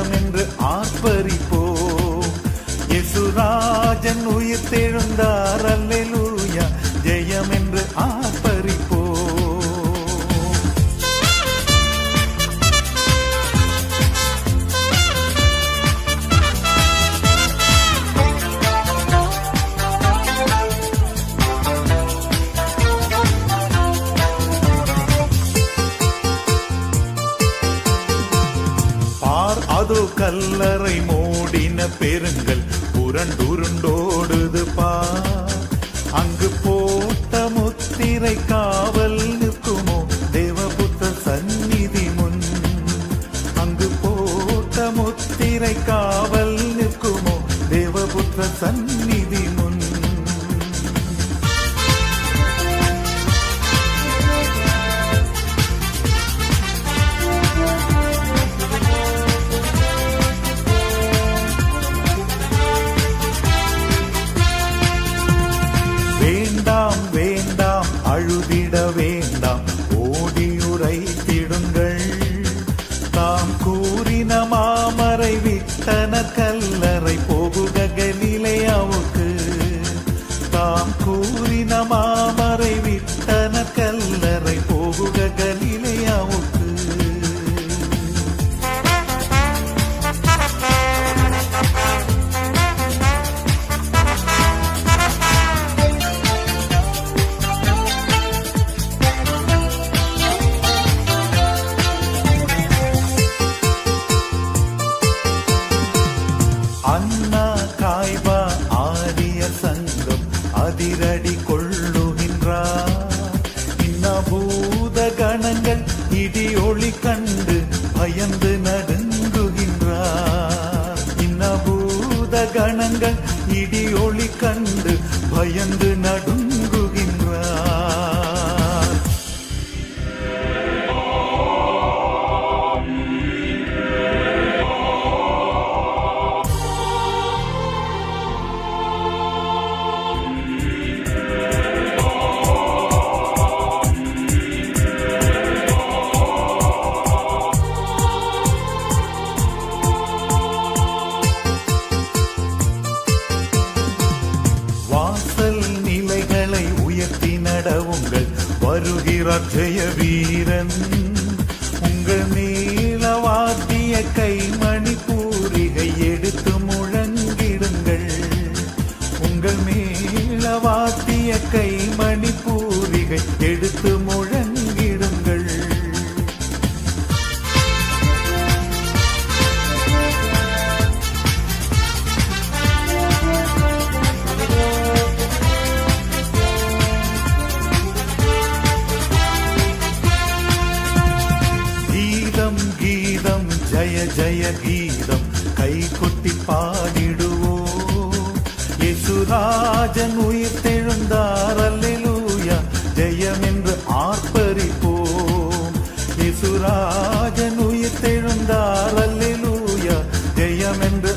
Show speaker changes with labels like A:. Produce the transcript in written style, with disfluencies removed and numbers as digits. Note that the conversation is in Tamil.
A: ஜெயம் என்று ஆர்ப்பரிப்போம். இயேசுராஜன் உயிர்த்தெழுந்தார், அல்லேலூயா, ஜெயம் என்று ஆர்ப்பரிப்போம். அதோ கல்லறை மூடின பெருங்கள் உருண்டோடுது பார். அங்கு போட்ட முத்திரை காவல் நிற்குமோ தேவபுத்த சந்நிதி முன். அங்கு போட்ட முத்திரை காவல் நிற்குமோ தேவபுத்த சந்நிதி முன். வேண்டாம் வேண்டாம் அழுதிட வேண்டாம், ஓடியுரைத்திடுங்கள். தாம் கூறின மாமரை விட்டன கல்லறை போகுக கலிலேயாவுக்கு. தாம் கூறின மாமரை விட்டன கல்லறை போகுக கலிலேயாவுக்கு. அண்ணா காய்பா ஆரிய சங்கம் அதிரடி கொள்ளுகின்றார். இன்னபூத கணங்கள் இடி ஒளி கண்டு பயந்து நடுங்குகின்றார். இன்னபூத கணங்கள் இடி ஒளி கண்டு பயந்து நடுங்குகின்றார். நிலைகளை உயர்த்தி நடவுங்கள், வருகிறார் ஜெய வீரன். உங்கள் நீலவாத்திய கைமணி பூரிகை எடுத்து முழங்கிடுங்கள். உங்கள் மேலவாத்திய கைமணி பூரிகை எடுத்து முழங்கிடுங்கள். கீதம் ஜய ஜய கீதம் கை கொட்டி பாடிடுவோம். இயேசுராஜன் உயிர்த்தெழுந்தார், அல்லேலூயா, ஜெயம் என்று ஆர்ப்பரிப்போம். இயேசுராஜன் உயிர்த்தெழுந்தார், அல்லேலூயா, ஜெயம் என்று